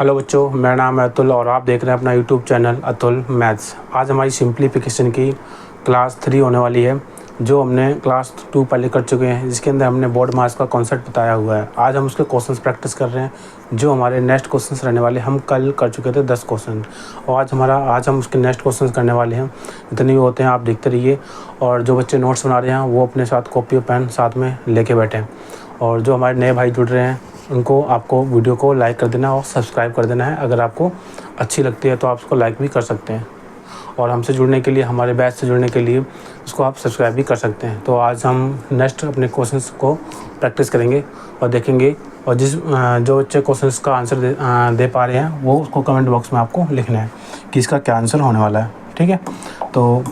Hello बच्चों, मेरा नाम है अतुल और आप देख रहे हैं अपना यूट्यूब चैनल अतुल मैथ्स। आज हमारी सिंप्लीफिकेशन की क्लास 3 होने वाली है, जो हमने क्लास 2 पहले कर चुके हैं, जिसके अंदर हमने बोर्ड मास का कॉन्सेप्ट बताया हुआ है। आज हम उसके क्वेश्चंस प्रैक्टिस कर रहे हैं, जो हमारे नेक्स्ट क्वेश्चंस रहने वाले। हम कल कर चुके थे 10 क्वेश्चन और आज हम उसके नेक्स्ट क्वेश्चंस करने वाले हैं। जितने भी होते हैं आप देखते रहिए, और जो बच्चे नोट्स बना रहे हैं वो अपने साथ कॉपी और पेन साथ में लेके बैठें। और जो हमारे नए भाई जुड़ रहे हैं उनको आपको वीडियो को लाइक कर देना और सब्सक्राइब कर देना है। अगर आपको अच्छी लगती है तो आप उसको लाइक भी कर सकते हैं, और हमसे जुड़ने के लिए, हमारे बैच से जुड़ने के लिए उसको आप सब्सक्राइब भी कर सकते हैं। तो आज हम नेक्स्ट अपने क्वेश्चंस को प्रैक्टिस करेंगे और देखेंगे, और जो बच्चे क्वेश्चंस का आंसर दे पा रहे हैं वो उसको कमेंट बॉक्स में आपको लिखना है कि इसका क्या आंसर होने वाला है। ठीक है, तो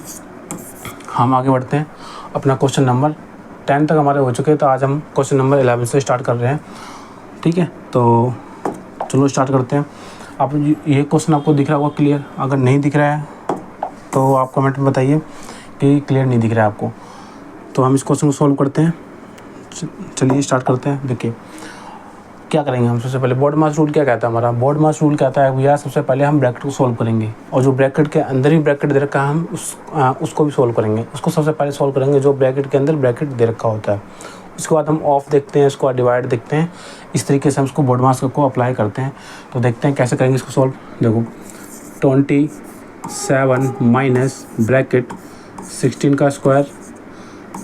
हम आगे बढ़ते हैं। अपना क्वेश्चन नंबर 10 तक हमारे हो चुके हैं, तो आज हम क्वेश्चन नंबर 11 से स्टार्ट कर रहे हैं। ठीक है, तो चलो स्टार्ट करते हैं। आप ये क्वेश्चन आपको दिख रहा होगा क्लियर? अगर नहीं दिख रहा है तो आप कमेंट में बताइए कि क्लियर नहीं दिख रहा है आपको। तो हम इस क्वेश्चन को सॉल्व करते हैं। चलिए स्टार्ट करते हैं। देखिए क्या करेंगे हम। सबसे पहले बोर्ड मास रूल क्या कहता है हमारा? बोर्ड मास रूल कहता है भैया, सबसे पहले हम ब्रैकेट को सॉल्व करेंगे, और जो ब्रैकेट के अंदर ही ब्रैकेट दे रखा है हम उसको भी सॉल्व करेंगे। उसको सबसे पहले सॉल्व करेंगे जो ब्रैकेट के अंदर ब्रैकेट दे रखा होता है। उसके बाद हम ऑफ देखते हैं, इसको बाद डिवाइड देखते हैं। इस तरीके से हम इसको बोर्ड मास को अप्लाई करते हैं। तो देखते हैं कैसे करेंगे इसको सॉल्व। देखो 27 माइनस ब्रैकेट 16 का स्क्वायर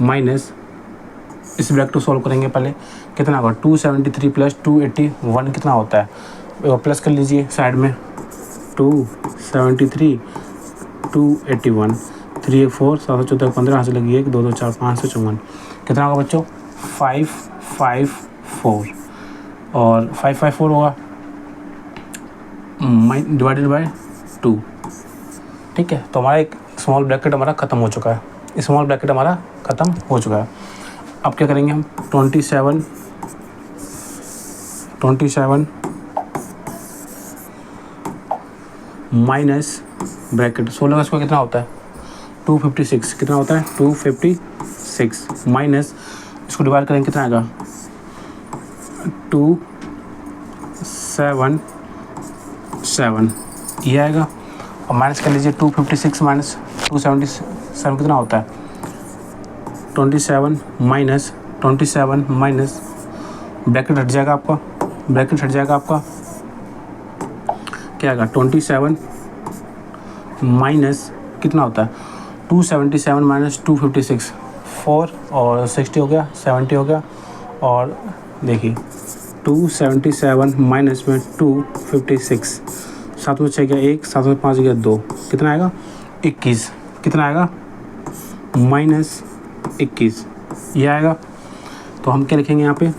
माइनस, इस ब्रैकेट को सॉल्व करेंगे पहले। कितना होगा? 273 प्लस 281 कितना होता है? प्लस कर लीजिए साइड में। 273 281 3 1 4 7 14 15 यहाँ से लगी 1 2 2 4 5 से 54 कितना होगा बच्चों? 554, और 554 होगा डिवाइडेड बाय 2। ठीक है, तो हमारा एक स्मॉल ब्रैकेट हमारा ख़त्म हो चुका है। स्मॉल ब्रैकेट हमारा ख़त्म हो चुका है। अब क्या करेंगे हम? 27 माइनस ब्रैकेट 16 का स्क्वायर कितना होता है? 256। कितना होता है? 256 माइनस, इसको डिवाइड करेंगे कितना आएगा? 277 ये आएगा। और माइनस कर लीजिए 256 माइनस 277 कितना होता है? 27 माइनस ब्रैकेट हट जाएगा आपका, क्या आएगा? 27 माइनस कितना होता है? 277 माइनस 256 4 और 60 हो गया, 70 हो गया। और देखिए 277 माइनस में 256, 7 में 6 गया 1, 7 में 5 गया 2, कितना आएगा? 21। कितना आएगा? -21 ये आएगा। तो हम क्या लिखेंगे यहाँ पे?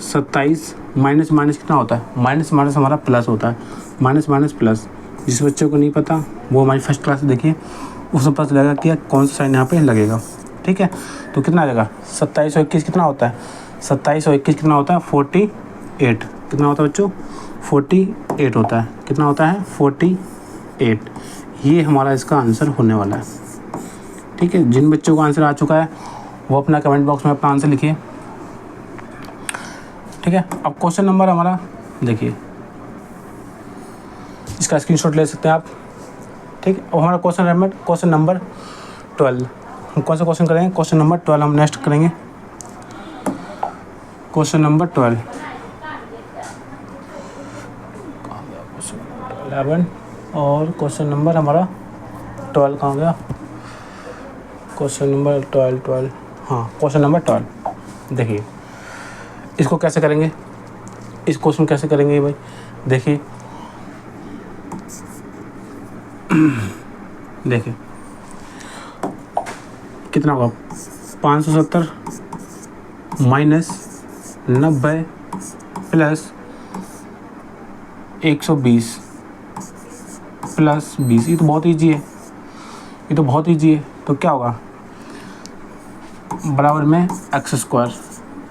27 माइनस कितना होता है? माइनस हमारा प्लस होता है। माइनस प्लस, जिस बच्चों को नहीं पता वो हमारी फर्स्ट क्लास देखिए, उसको पता चलेगा कि कौन सा साइन यहाँ पे लगेगा। ठीक है, तो कितना आ जाएगा? 27 और 21 कितना होता है? 27 और 21 कितना होता है? 48। कितना होता है बच्चों? 48 होता है। कितना होता है? 48। ये हमारा इसका आंसर होने वाला है। ठीक है, जिन बच्चों को आंसर आ चुका है वो अपना कमेंट बॉक्स में अपना आंसर लिखिए। ठीक है, अब क्वेश्चन नंबर हमारा देखिए, इसका स्क्रीनशॉट ले सकते हैं आप। ठीक है, और हमारा क्वेश्चन नंबर 12। हम कौन सा क्वेश्चन करेंगे? क्वेश्चन नंबर 12 हम नेक्स्ट करेंगे। क्वेश्चन नंबर 12 11, और क्वेश्चन नंबर हमारा 12 कहाँ गया? क्वेश्चन नंबर 12 हाँ, क्वेश्चन नंबर 12। देखिए इसको कैसे करेंगे, इस क्वेश्चन कैसे करेंगे भाई? देखिए कितना होगा? 570 माइनस 90 प्लस 120 प्लस 20। ये तो बहुत ईजी है। तो क्या होगा? बराबर में एक्स स्क्वायर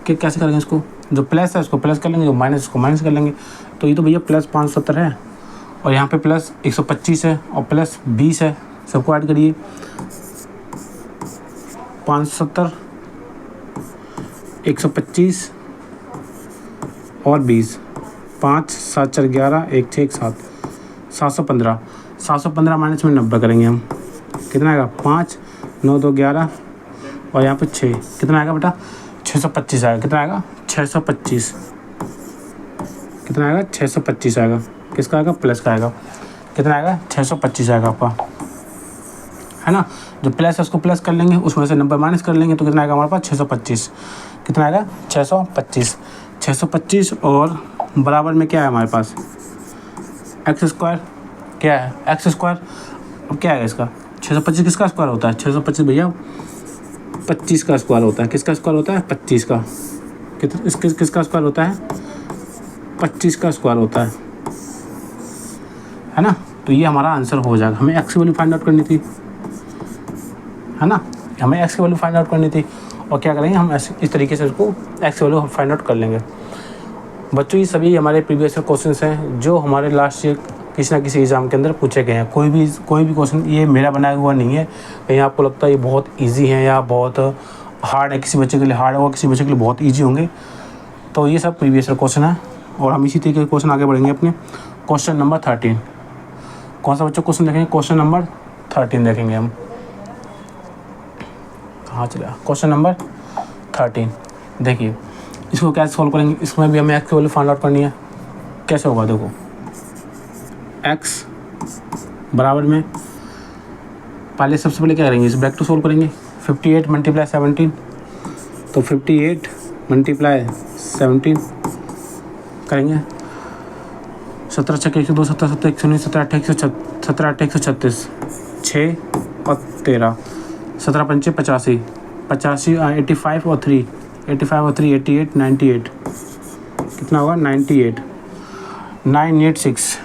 के कैसे करेंगे इसको? जो प्लस है उसको प्लस कर लेंगे, जो माइनस उसको माइनस कर लेंगे। तो ये तो भैया प्लस 570 है, और यहाँ पे प्लस 125 है, और प्लस 20 है। सबको ऐड करिए। 570 125 और 20 5 7 4 11 1 6 1 7 715 715 माइनस में 90 करेंगे हम, कितना आएगा 5 9 2 11 और यहाँ पे 6, कितना आएगा बेटा 625 आएगा। कितना आएगा 625, कितना आएगा 625 आएगा। किसका आएगा प्लस का आएगा। कितना आएगा 625 आएगा आपका, है ना। जो प्लस है उसको प्लस कर लेंगे, उसमें से नंबर माइनस कर लेंगे तो कितना आएगा हमारे पास 625। कितना आएगा 625 और बराबर में क्या है हमारे पास एक्स स्क्वायर। क्या है एक्स स्क्वायर। अब क्या है इसका 625 किसका स्क्वायर होता है 625 भैया 25 का स्क्वायर होता है। किसका स्क्वायर होता है 25 का। किसका स्क्वायर होता है 25 का स्क्वायर होता है ना। तो ये हमारा आंसर हो जाएगा। हमें एक्स की वैल्यू फाइंड आउट करनी थी, है ना, हमें एक्स की वैल्यू फाइंड आउट करनी थी। और क्या करेंगे हम इस तरीके से उसको एक्स की वैल्यू फाइंड आउट कर लेंगे। बच्चों ये सभी हमारे प्रीवियस क्वेश्चंस हैं जो हमारे लास्ट ईयर किसी ना किसी एग्ज़ाम के अंदर पूछे गए हैं। कोई भी क्वेश्चन ये मेरा बनाया हुआ नहीं है, कहीं आपको लगता है ये बहुत इजी है या बहुत हार्ड है, किसी बच्चे के लिए हार्ड होगा, किसी बच्चे के लिए बहुत इजी होंगे, तो ये सब प्रीवियस क्वेश्चन है। और हम इसी तरीके के क्वेश्चन आगे बढ़ेंगे अपने क्वेश्चन नंबर 13। कौन सा बच्चों क्वेश्चन देखेंगे क्वेश्चन नंबर 13 देखेंगे हम। कहाँ चला क्वेश्चन नंबर 13। देखिए इसको कैसे सॉल्व करेंगे। इसमें भी हमें एक्स की वैल्यू फाइंड आउट करनी है। कैसे होगा देखो, एक्स बराबर में पहले सबसे पहले क्या करेंगे इस ब्रैकेट को सोल्व करेंगे। 58 मल्टीप्लाई 17, तो 58 मल्टीप्लाई 17 करेंगे। 17 छक्के 102 17 17 119 17 8 136 6 और 13 17 पंचे 85 85 और 3 88 98 कितना होगा 98 986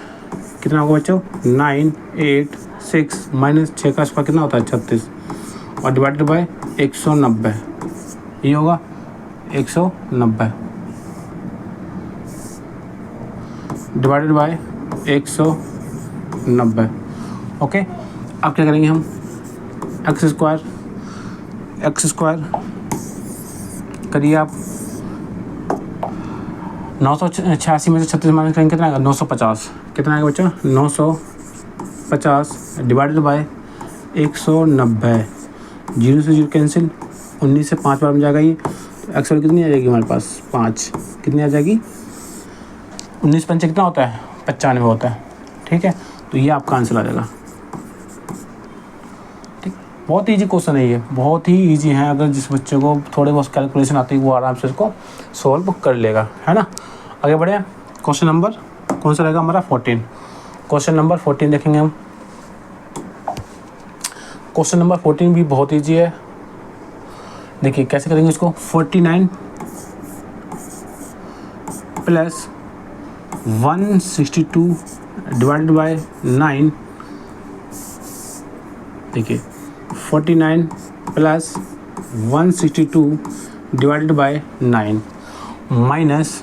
कितना होगा बच्चों 986 माइनस 6 का स्क्वायर कितना होता है 36 और डिवाइडेड बाय 190, ये होगा 190 डिवाइडेड बाय 190। ओके, अब क्या करेंगे हम एक्स स्क्वायर करिए आप 986 में से 36 माइनस करेंगे कितना आएगा 950। कितना आएगा बच्चा 950 डिवाइडेड बाय 190। 0 से 0 कैंसिल, 19 से 5 बार में जाएगा ये, तो एक्स कितनी आ जाएगी हमारे पास 5। कितनी आ जाएगी 19 पंचे कितना होता है 95 होता है। ठीक है, तो ये आपका आंसर आ जाएगा। ठीक, बहुत ईजी क्वेश्चन है ये, बहुत ही ईजी है। अगर जिस बच्चे को थोड़े बहुत कैलकुलेशन आती है वो आराम से इसको सॉल्व कर लेगा, है ना। आगे बढ़े, क्वेश्चन नंबर कौन सा रहेगा हमारा 14। क्वेश्चन नंबर 14 देखेंगे हम। क्वेश्चन नंबर 14 भी बहुत ईजी है। देखिए कैसे करेंगे इसको 49 प्लस 162 डिवाइडेड बाय 9। देखिए 49 plus 162 divided by 9 minus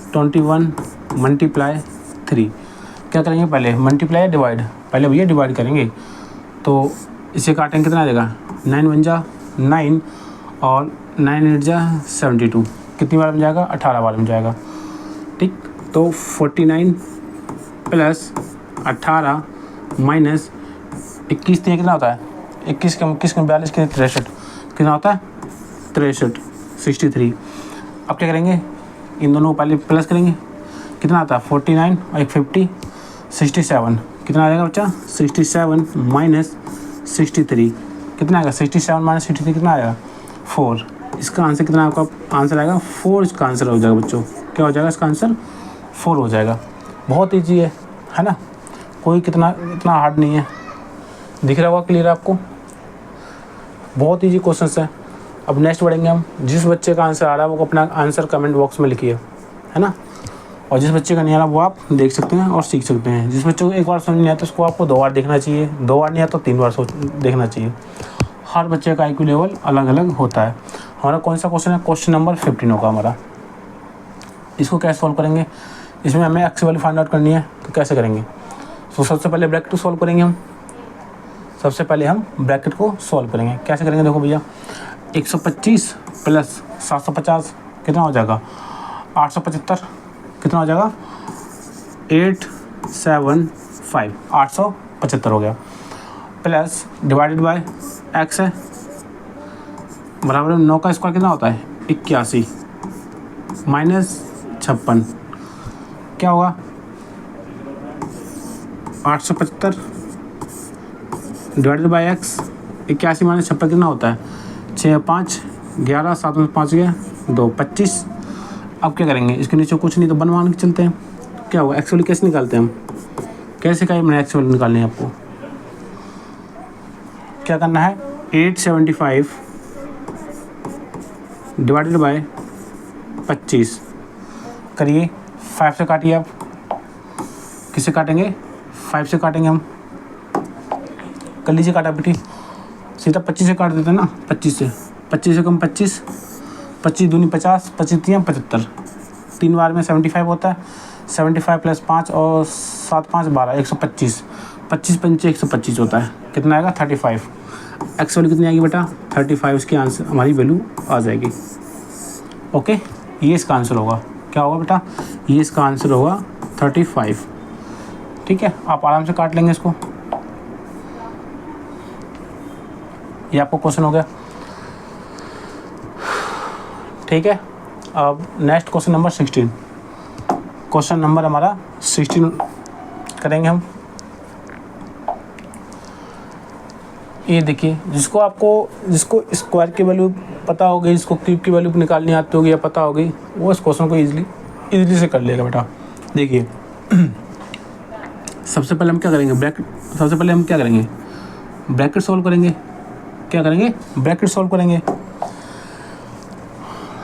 21 multiply 3। क्या करेंगे पहले मल्टीप्लाई या डिवाइड, पहले भैया डिवाइड करेंगे। तो इसे काटेंगे कितना आ जाएगा 9 1 जा 9 और 9 8 जा 72, कितनी बार में जाएगा 18 बार में जाएगा। ठीक, तो 49 प्लस 18 माइनस 21 कितना होता है 21 का 42 के 63 कितना होता है 63 63। अब क्या करेंगे इन दोनों को पहले प्लस करेंगे, कितना आता है 49 और 50 67, कितना आ जाएगा बच्चा 67 माइनस 63 कितना आएगा 67 माइनस 63 कितना आएगा 4। इसका आंसर कितना आपका आंसर आएगा 4। इसका आंसर हो जाएगा बच्चों, क्या हो जाएगा इसका आंसर 4 हो जाएगा। बहुत ईजी है ना, कोई इतना हार्ड नहीं है। दिख रहा होगा क्लियर आपको, बहुत ईजी क्वेश्चन है। अब नेक्स्ट बढ़ेंगे हम। जिस बच्चे का आंसर आ रहा है वो अपना आंसर कमेंट बॉक्स में लिखिए, है ना। और जिस बच्चे का नहीं आ रहा वो आप देख सकते हैं और सीख सकते हैं। जिस बच्चे को एक बार समझ नहीं आता उसको आपको 2 बार देखना चाहिए, 2 बार नहीं आता तो 3 बार देखना चाहिए। हर बच्चे का IQ लेवल अलग अलग होता है। हमारा कौन सा क्वेश्चन है क्वेश्चन नंबर 15 होगा हमारा। इसको कैसे सॉल्व करेंगे, इसमें हमें एक्स वैल्यू फाइंड आउट करनी है। तो कैसे करेंगे, तो सबसे पहले ब्रैकेट को सॉल्व करेंगे हम। सबसे पहले हम ब्रैकेट को सॉल्व करेंगे। कैसे करेंगे देखो भैया 125 प्लस 750 कितना हो जाएगा 875 कितना हो जाएगा 875, 875 हो गया, प्लस डिवाइडेड बाय एक्स है बराबर 9 का स्क्वायर कितना होता है 81 माइनस 56 क्या होगा 875 डिवाइडेड बाई एक्स 81 माइनस 56 कितना होता है 6 5 11 7 में 5 गया 2 25। अब क्या करेंगे इसके नीचे कुछ नहीं तो बनवा के चलते हैं। क्या होगा एक्स वैल्यू कैसे निकालते हैं हम, कैसे कहीं मैंने एक्स वैल्यू निकालनी है आपको, क्या करना है 875 डिवाइडेड बाय 25 करिए 5 से काटिए आप, किससे काटेंगे 5 से काटेंगे हम, कर लीजिए काटा बेटी, सीधा 25 से काट देते हैं ना, 25 से कम 25, 25 दूनी 50, 25 3 75, 3 बार में 75 होता है, 75 प्लस 5 और 7 5 12 125, 25 पंचे 125 होता है, कितना आएगा 35। एक्स वैल्यू कितनी आएगी बेटा 35, इसकी आंसर हमारी वैल्यू आ जाएगी। ओके ये इसका आंसर होगा, क्या होगा बेटा ये इसका आंसर होगा 35। ठीक है आप आराम से काट लेंगे इसको, ये आपको क्वेश्चन हो गया। ठीक है अब next question number 16, question number हमारा 16 करेंगे हम। ये देखिए जिसको स्क्वायर की वैल्यू पता होगी, जिसको क्यूब की वैल्यू निकालनी आती होगी या पता होगी वो इस क्वेश्चन को इजीली से कर लेगा बेटा। देखिए सबसे पहले हम क्या करेंगे ब्रैकेट सॉल्व करेंगे, क्या करेंगे ब्रैकेट सॉल्व करेंगे।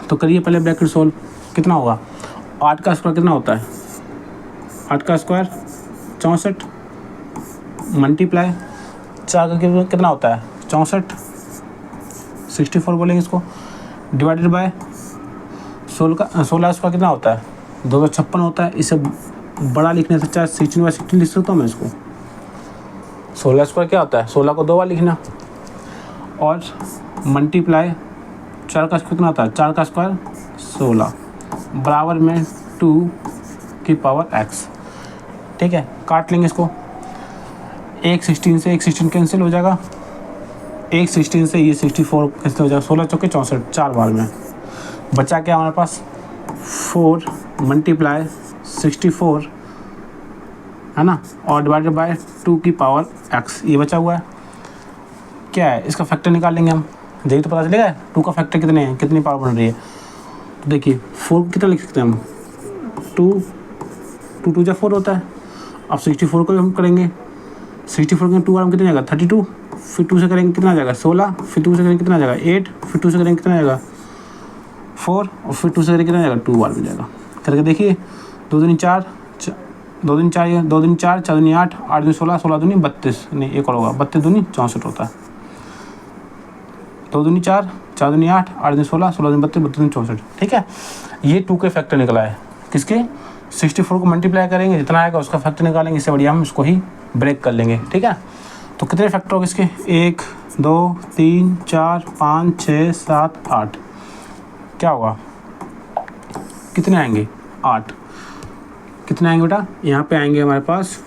तो करिए पहले ब्रैकेट सॉल्व, कितना होगा 8 का स्क्वायर कितना होता है 8 का स्क्वायर 64 मल्टीप्लाई 4 का कितना होता है 64 64 बोलेंगे इसको, डिवाइडेड बाय 16 स्क्वायर कितना होता है 256 होता है। इसे बड़ा लिखने से चाहे 16/16 लिख सकता हूँ मैं इसको, 16 स्क्वायर क्या होता है 16 को 2 बार लिखना और मल्टीप्लाई 4 का स्क्वायर कितना होता है 4 का स्क्वायर 16 बराबर में 2 की पावर x। ठीक है काट लेंगे इसको, 1 16 से 1 16 कैंसिल हो जाएगा, 1 16 से ये 64 कैंसिल हो जाएगा, 16 चौके 64 4 बार में बचा क्या हमारे पास 4 मल्टीप्लाई 64 है ना और डिवाइडेड बाय 2 की पावर x, ये बचा हुआ है। क्या है इसका फैक्टर निकाल लेंगे हम, देखिए तो पता चलेगा 2 का फैक्टर कितने हैं, कितनी पावर बन रही है। तो देखिए 4 को कितना लिख सकते हैं हम 2 2 4 होता है। अब 64 को हम करेंगे 64 के 2 बार में कितना जाएगा 32, फिर 2 से करेंगे कितना जाएगा 16, फिर 2 से करेंगे कितना जाएगा 8, फिर 2 से करेंगे कितना जाएगा 4 और फिर 2 से करेंगे कितना जाएगा 2 बार में जाएगा। करके देखिए 2 दूनी 4 2 दूनी 4 4 दूनी 8 8 दूनी 16 16 दूनी 32, नहीं एक और होगा 32 दूनी 64 होता है, 2 दूनी 4 4 दूनी 8 8 दूनी 16 16 दूनी 32 32 दूनी 64। ठीक है ये 2 के फैक्टर निकला है, किसके 64 को मल्टीप्लाई करेंगे जितना आएगा उसका फैक्टर निकालेंगे, इससे बढ़िया हम इसको ही ब्रेक कर लेंगे। ठीक है तो कितने फैक्टर होंगे इसके 1 2 3 4 5 6 7 8, क्या होगा कितने आएंगे 8, कितने आएंगे बेटा यहाँ पे आएंगे हमारे पास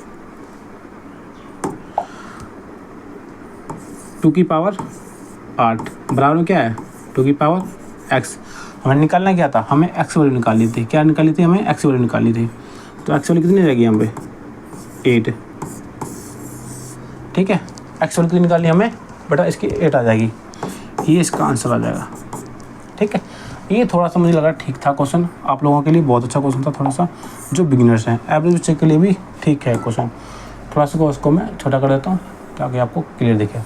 2 की पावर 8 बराबर में क्या है 2 की पावर x। हमें निकालना क्या था, हमें x वैल्यू निकालनी थी, क्या निकाली थी हमें x वैल्यू निकालनी थी। तो x वैल्यू कितनी रहेगी यहाँ पे 8। ठीक है x वैल्यू कितनी निकालनी हमें बेटा इसकी 8 आ जाएगी, ये इसका आंसर आ जाएगा। ठीक है ये थोड़ा सा मुझे लगा ठीक था क्वेश्चन, आप लोगों के लिए बहुत अच्छा क्वेश्चन था, थोड़ा सा जो बिगिनर्स हैं एवरेज बच्चे के लिए भी ठीक है क्वेश्चन। थोड़ा सा उसको मैं छोटा कर देता हूँ ताकि आपको क्लियर दिखे।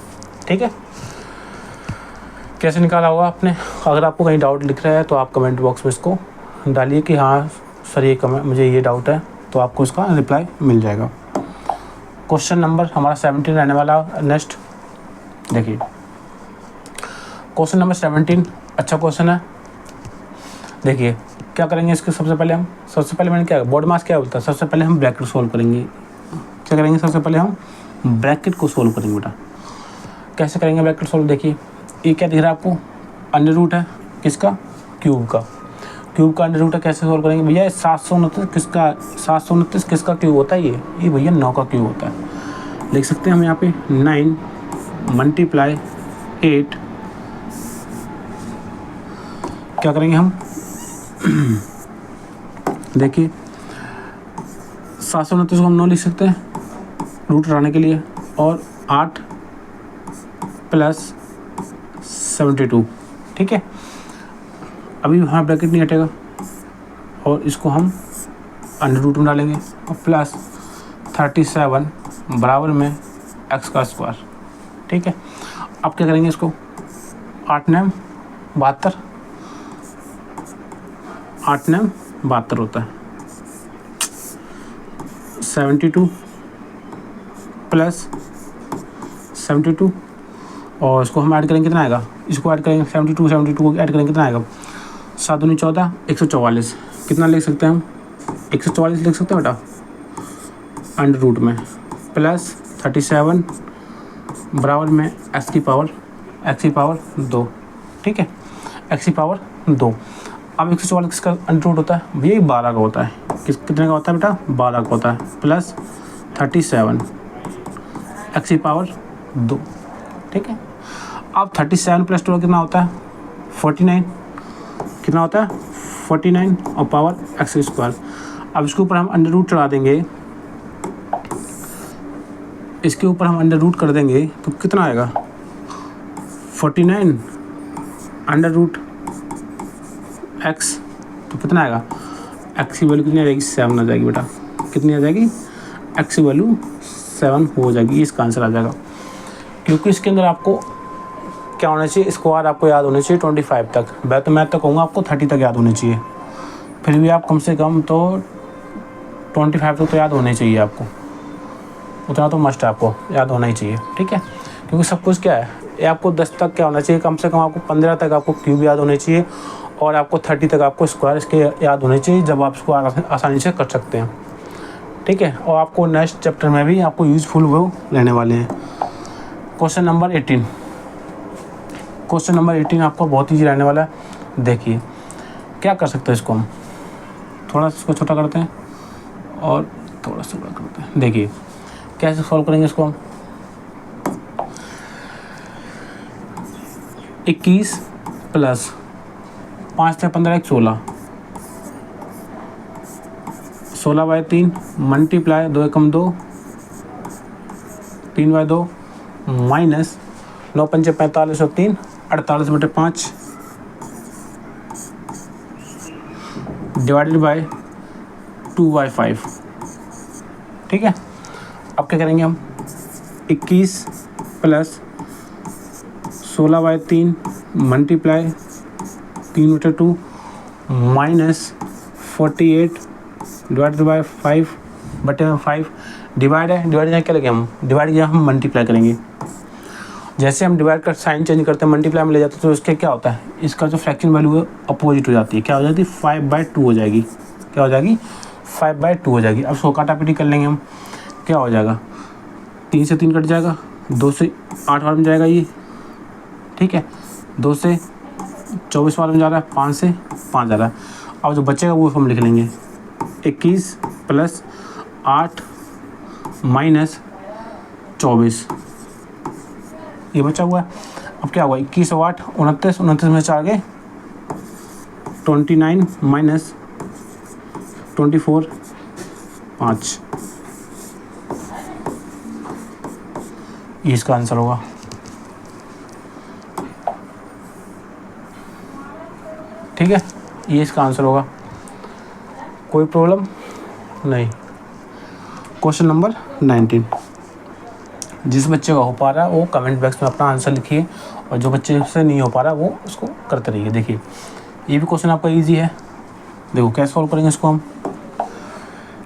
ठीक है कैसे निकाला होगा आपने, अगर आपको कहीं डाउट लिख रहा है तो आप कमेंट बॉक्स में इसको डालिए कि हाँ सर ये मुझे ये डाउट है, तो आपको इसका रिप्लाई मिल जाएगा। क्वेश्चन नंबर हमारा 17 रहने वाला नेक्स्ट। देखिए क्वेश्चन नंबर 17 अच्छा क्वेश्चन है। देखिए क्या करेंगे इसके सबसे पहले मैंने क्या बोर्ड मास क्या बोलता है, सबसे पहले हम ब्रैकेट सोल्व करेंगे। क्या करेंगे सबसे पहले हम ब्रैकेट को सोल्व करेंगे बेटा। कैसे करेंगे ब्रैकेट सोल्व, देखिए ये क्या दिख रहा है आपको अंडर रूट है किसका क्यूब क्यूब का अंडर रूट है, कैसे सॉल्व करेंगे भैया? 729 किसका क्यूब होता है? ये भैया 9 का क्यूब होता है। लिख सकते हैं हम यहाँ पे 9 मल्टीप्लाई 8, क्या करेंगे हम देखिए 729 को हम 9 लिख सकते हैं रूट हटाने के लिए, और 8 प्लस 72, ठीक है। अभी वहाँ ब्रैकेट नहीं हटेगा और इसको हम अंडर रूट में डालेंगे और प्लस 37 बराबर में x का स्क्वायर, ठीक है। अब क्या करेंगे इसको 8 9 72, 8 9 72 होता है, 72 प्लस 72, और इसको हम ऐड करेंगे कितना आएगा? इसको ऐड करेंगे 72 को ऐड करेंगे कितना आएगा? 7 दूनी 14, 144। कितना लिख सकते हैं हम? 144 लिख सकते हैं बेटा अंडर रूट में, प्लस 37 बराबर में x की पावर 2, ठीक है, x की पावर 2। अब 144 किसका अंडर रूट होता है? भैया 12 का होता है। कितने का होता है बेटा? 12 का होता है, प्लस 37 x की पावर 2, ठीक है। अब 37 प्लस 2 कितना होता है? 49, कितना होता है? 49 और पावर एक्स स्क्वायर। अब इसके ऊपर हम अंडर रूट चढ़ा देंगे, इसके ऊपर हम अंडर रूट कर देंगे तो कितना आएगा? 49 अंडर रूट एक्स, तो कितना आएगा? एक्स की वैल्यू कितनी आ जाएगी? 7 आ जाएगी बेटा। कितनी आ जाएगी? एक्स की वैल्यू 7 हो जाएगी, इसका आंसर आ जाएगा। क्योंकि इसके अंदर आपको क्या होना चाहिए? स्क्वायर आपको याद होने चाहिए 25 तक। मैं तो कहूँगा आपको 30 तक याद होने चाहिए, फिर भी आप कम से कम तो 25 तक तो याद होने चाहिए आपको, उतना तो मस्ट है, आपको याद होना ही चाहिए, ठीक है। क्योंकि सब कुछ क्या है, ये आपको 10 तक क्या होना चाहिए? कम से कम आपको 15 तक आपको क्यूब याद होने चाहिए, और आपको 30 तक आपको स्क्वायर इसके याद होने चाहिए, जब आप इसको आसानी से कर सकते हैं, ठीक है। और आपको नेक्स्ट चैप्टर में भी आपको यूज़फुल वो लेने वाले हैं। क्वेश्चन नंबर 18, क्वेश्चन नंबर 18 आपको बहुत ईजी रहने वाला है। देखिए क्या कर सकते हैं, इसको हम थोड़ा सा इसको छोटा करते हैं और थोड़ा सा बड़ा करते हैं। देखिए कैसे सॉल्व करेंगे इसको हम। 21 प्लस 5 से 15 16, 16/3 मल्टीप्लाई 2 एकम 2, 3/2 माइनस 9 पंचे 45 और 3 48/5 डिवाइडेड बाय 2/5, ठीक है। अब क्या करेंगे हम? 21 plus 16/3 multiply 3/2 minus 48 divided by 5/5 divide है, डिवाइड क्या करेंगे हम? डिवाइड या हम मल्टीप्लाई करेंगे। जैसे हम डिवाइड कर साइन चेंज करते हैं, मल्टीप्लाई में ले जाते हैं, तो इसके क्या होता है? इसका जो फ्रैक्शन वैल्यू है अपोजिट हो जाती है। क्या हो जाती है? 5/2 हो जाएगी। क्या हो जाएगी? 5/2 हो जाएगी। अब इसको काटापीटी कर लेंगे हम, क्या हो जाएगा? 3 से 3 कट जाएगा, 2 से 8 वाले में जाएगा ये, ठीक है। 2 से 24 वाले में जा रहा है, 5 से 5 जा रहा है। अब जो बचेगा वो हम लिख लेंगे 21 प्लस 8 माइनस 24, ये बचा हुआ है। अब क्या हुआ? 21 और 8 29, 29 में 4 गए 29 माइनस 24 5, ये इसका आंसर होगा। ठीक है, ये इसका आंसर होगा। कोई प्रॉब्लम नहीं। क्वेश्चन नंबर 19, जिस बच्चे का हो पा रहा है वो कमेंट बॉक्स में अपना आंसर लिखिए, और जो बच्चे से नहीं हो पा रहा वो उसको करते रहिए। देखिए ये भी क्वेश्चन आपका इजी है। देखो कैसे सॉल्व करेंगे इसको हम।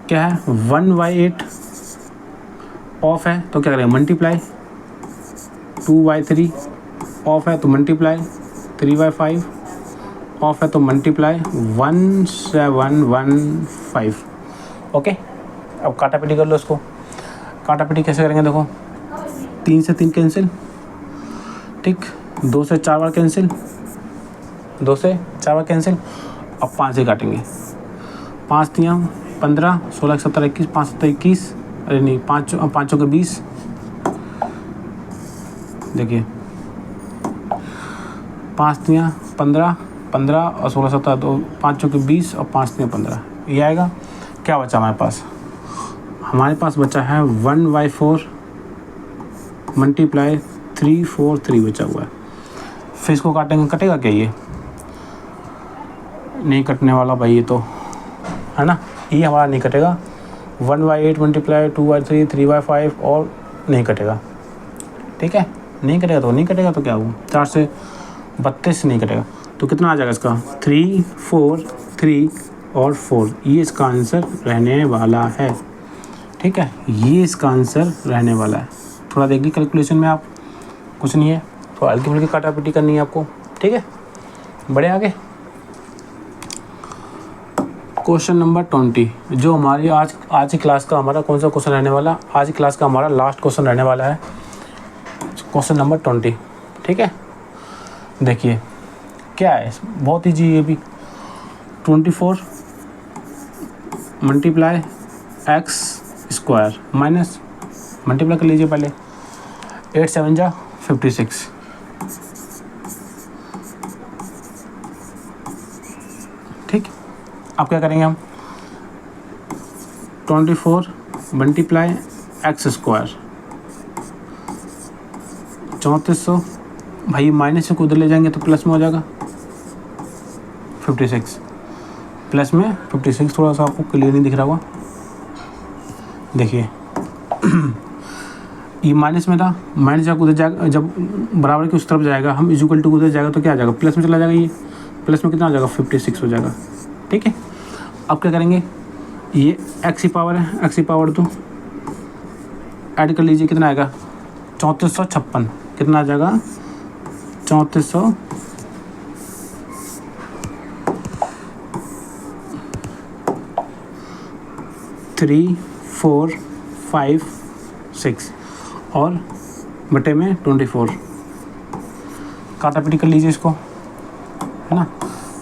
क्या है? 1/8 ऑफ है तो क्या करेंगे? मल्टीप्लाई 2/3 ऑफ है तो मल्टीप्लाई 3/5 ऑफ है तो मल्टीप्लाई 1715। ओके, अब काटापीटी कर लो इसको। काटापीटी कैसे करेंगे? देखो 3 से 3 कैंसिल, ठीक, 2 से 4 बार कैंसिल, 2 से 4 बार कैंसिल, अब 5 से काटेंगे, 5 तियाँ 15, 16 17 21, 5 7 21, अरे नहीं 5 के 20, देखिए 5 तियाँ 15, 15 और 16 17 तो 5 के 20 और 5 तियाँ 15, ये आएगा। क्या बचा हमारे पास बचा है 1/4 मल्टीप्लाई 343 बचा हुआ है। फिर इसको काटेंगे, कटेगा क्या? ये नहीं कटने वाला भाई, ये तो है ना, ये हमारा नहीं कटेगा। 1/8 मल्टीप्लाई 2/3 3/5 और नहीं कटेगा, ठीक है, नहीं कटेगा तो नहीं कटेगा, तो क्या हुआ 4 से 32 नहीं कटेगा, तो कितना आ जाएगा इसका 3 4 3 और 4, ये इसका आंसर रहने वाला है, ठीक है, ये इसका आंसर रहने वाला है। थोड़ा देखिए कैलकुलेशन में आप, कुछ नहीं है, तो हल्की फुल्की काटापीटी करनी है आपको, ठीक है। बढ़े आगे, क्वेश्चन नंबर 20, जो हमारी आज की क्लास का हमारा कौन सा क्वेश्चन रहने वाला, आज की क्लास का हमारा लास्ट क्वेश्चन रहने वाला है, क्वेश्चन नंबर 20, ठीक है। देखिए क्या है, बहुत ईजी ये भी, 24 multiply x square minus, multiply कर लीजिए पहले, 8 7 जा 56, ठीक। अब क्या करेंगे हम, 24 मल्टीप्लाई एक्स स्क्वायर 3400, भाई माइनस से उधर ले जाएंगे तो प्लस में हो जाएगा 56, प्लस में 56, थोड़ा सा आपको क्लियर नहीं दिख रहा होगा, देखिए ये माइनस में था, माइनस जब उधर जाएगा, जब बराबर की उस तरफ जाएगा, हम इक्वल टू उधर जाएगा तो क्या आ जाएगा, प्लस में चला जाएगा, ये प्लस में कितना आ जाएगा 56 हो जाएगा, ठीक है। अब क्या करेंगे, ये एक्स की पावर है, एक्स की पावर तो ऐड कर लीजिए, कितना आएगा 3456, कितना आ जाएगा 3400 3 4 5 6 और बटे में 24, काटापीटी कर लीजिए इसको, है ना,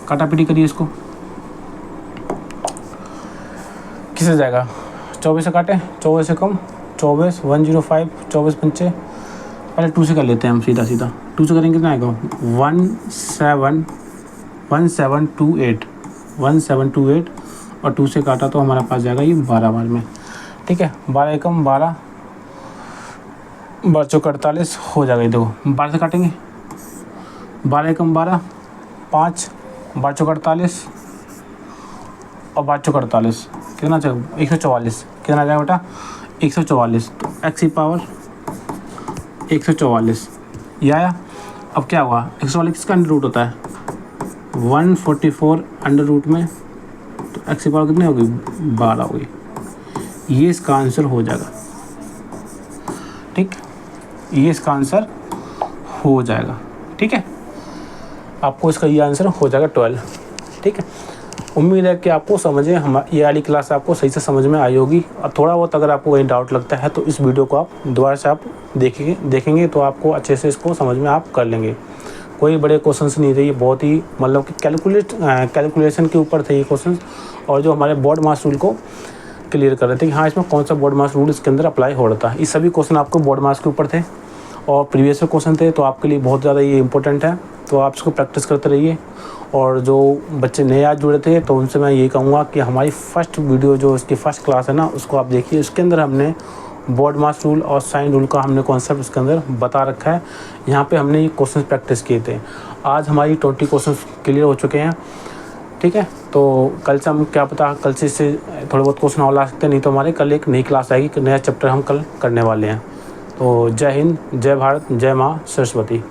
काटापीटी करिए इसको, किससे जाएगा, 24 से काटे, 24 से कम 24, 105, 24 पंचे, पहले 2 से कर लेते हैं हम, सीधा 2 से करेंगे कितना आएगा 1728 और 2 से काटा तो हमारे पास जाएगा ये 12 बार में, ठीक है, 12 एकम 12, 12 चौक 48 हो जाएगा, ये देखो 12 से काटेंगे, 12 एकम 12, 5, 12 चौक 48 और 12 चौक 48, कितना चाहिए 144, कितना आ जाएगा बेटा 144, तो एक्स की पावर 144 ये आया। अब क्या हुआ, 144 किसका अंडर रूट होता है 144 अंडर रूट में, तो एक्स की पावर कितनी होगी 12 होगी, ये इसका आंसर हो जाएगा, ठीक, ये इसका आंसर हो जाएगा, ठीक है, आपको इसका ये आंसर हो जाएगा 12, ठीक है। उम्मीद है कि आपको समझे, ये वाली क्लास आपको सही से समझ में आई होगी, और थोड़ा बहुत अगर आपको कहीं डाउट लगता है तो इस वीडियो को आप दोबारा से आप देखेंगे तो आपको अच्छे से इसको समझ में आप कर लेंगे। कोई बड़े क्वेश्चंस नहीं थे, ये बहुत ही मतलब कि कैलकुलेशन के ऊपर थे ये क्वेश्चंस, और जो हमारे बोर्ड मास रूल को क्लियर कर रहे थे कि हाँ इसमें कौन सा बोर्ड मास रूल इसके अंदर अप्लाई हो रहा था। ये सभी क्वेश्चन आपको बोर्ड मास के ऊपर थे और प्रीवियस क्वेश्चन थे, तो आपके लिए बहुत ज़्यादा ये इंपॉर्टेंट है, तो आप इसको प्रैक्टिस करते रहिए। और जो बच्चे नए आज जुड़े थे तो उनसे मैं ये कहूँगा कि हमारी फर्स्ट वीडियो जो इसकी फ़र्स्ट क्लास है ना, उसको आप देखिए, उसके अंदर हमने बोर्ड मास रूल और साइन रूल का हमने कॉन्सेप्ट उसके अंदर बता रखा है। यहाँ पे हमने ये क्वेश्चन प्रैक्टिस किए थे। आज हमारी 20 क्वेश्चन क्लियर हो चुके हैं, ठीक है। तो कल से हम क्या पता, कल से इससे थोड़े बहुत क्वेश्चन और ला सकते हैं, नहीं तो हमारे कल एक नई क्लास आएगी, नया चैप्टर हम कल करने वाले हैं। तो जय हिंद, जय भारत, जय माँ सरस्वती।